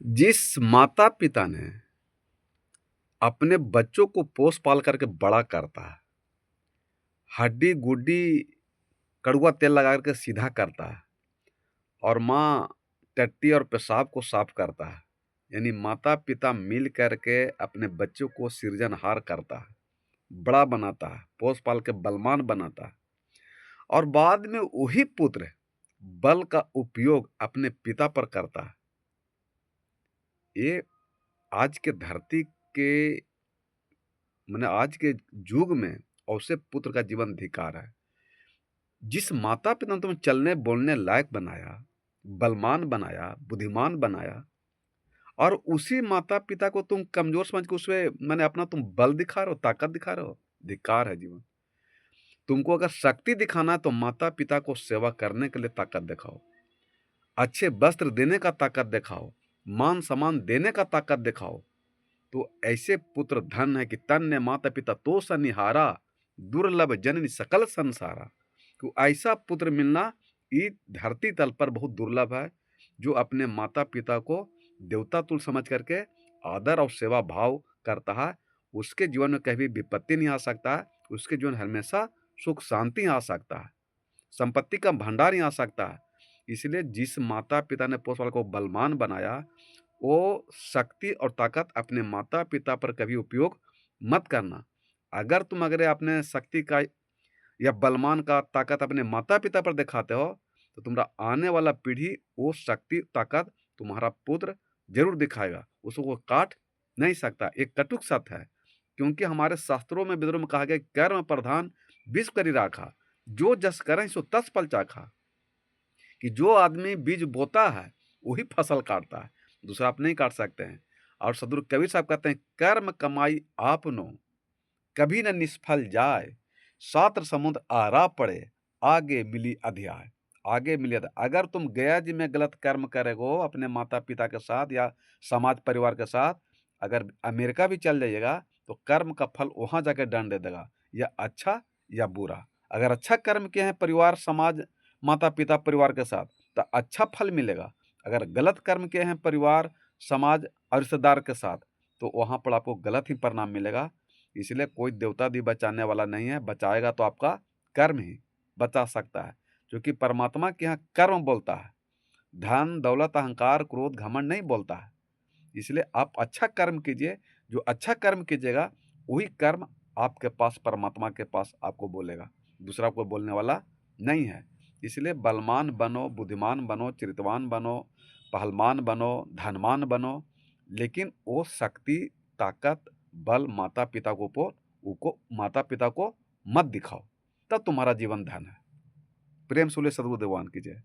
जिस माता पिता ने अपने बच्चों को पोस पाल करके बड़ा करता है, हड्डी गुड्डी कड़वा तेल लगा करके सीधा करता है और माँ टट्टी और पेशाब को साफ करता है, यानी माता पिता मिल करके अपने बच्चों को सृजनहार करता है, बड़ा बनाता है, पोस पाल के बलवान बनाता है और बाद में वही पुत्र बल का उपयोग अपने पिता पर करता है। ये आज के धरती के मैंने आज के युग में ऐसे पुत्र का जीवन धिक्कार है। जिस माता पिता ने तुम्हें चलने बोलने लायक बनाया, बलवान बनाया, बुद्धिमान बनाया और उसी माता पिता को तुम कमजोर समझ के उसमें मैंने अपना तुम बल दिखा रहे हो, ताकत दिखा रहे हो, धिक्कार है जीवन। तुमको अगर शक्ति दिखाना है तो माता पिता को सेवा करने के लिए ताकत दिखाओ, अच्छे वस्त्र देने का ताकत दिखाओ, मान सम्मान देने का ताकत दिखाओ। तो ऐसे पुत्र धन है कि तन्य माता पिता तो सनिहारा, दुर्लभ जननी सकल संसारा। तो ऐसा पुत्र मिलना इस धरती तल पर बहुत दुर्लभ है, जो अपने माता पिता को देवता तुल्य समझ करके आदर और सेवा भाव करता है। उसके जीवन में कभी विपत्ति नहीं आ सकता है, उसके जीवन हमेशा सुख शांति आ सकता है, संपत्ति का भंडार ही आ सकता है। इसलिए जिस माता पिता ने पोस वाले को बलवान बनाया, वो शक्ति और ताकत अपने माता पिता पर कभी उपयोग मत करना। अगर अपने शक्ति का या बलवान का ताकत अपने माता पिता पर दिखाते हो तो तुम्हारा आने वाला पीढ़ी वो शक्ति ताकत तुम्हारा पुत्र जरूर दिखाएगा, उसको काट नहीं सकता। एक कटुक सत्य है, क्योंकि हमारे शास्त्रों में वेदों में कहा गया कर्म प्रधान विश्व करी राखा, जो जस करें सो तस फल चाखा। कि जो आदमी बीज बोता है वही फसल काटता है, दूसरा आप नहीं काट सकते हैं। और सदगुरु कबीर साहब कहते हैं, कर्म कमाई आपनो कभी न निष्फल जाए, सात्र समुद्र आरा पड़े, आगे मिली अध्याय। आगे मिली अध्याय। अगर तुम गया जी में गलत कर्म करेगो अपने माता पिता के साथ या समाज परिवार के साथ, अगर अमेरिका भी चल जाइएगा तो कर्म का फल वहां जाकर दंड दे देगा, या अच्छा या बुरा। अगर अच्छा कर्म किए हैं परिवार समाज माता पिता परिवार के साथ तो अच्छा फल मिलेगा, अगर गलत कर्म किए हैं परिवार समाज और रिश्तेदार के साथ तो वहां पर आपको गलत ही परिणाम मिलेगा। इसलिए कोई देवता भी बचाने वाला नहीं है, बचाएगा तो आपका कर्म ही बचा सकता है, क्योंकि परमात्मा के यहाँ कर्म बोलता है, धन दौलत अहंकार क्रोध घमंड नहीं बोलता है। इसलिए आप अच्छा कर्म कीजिए, जो अच्छा कर्म कीजिएगा वही कर्म आपके पास परमात्मा के पास आपको बोलेगा, दूसरा कोई बोलने वाला नहीं है। इसलिए बलवान बनो, बुद्धिमान बनो, चरितवान बनो, पहलवान बनो, धनवान बनो, लेकिन वो शक्ति ताकत बल माता पिता को माता पिता को मत दिखाओ, तब तुम्हारा जीवन धन है। प्रेम सुले सदगुरु देवान की जय।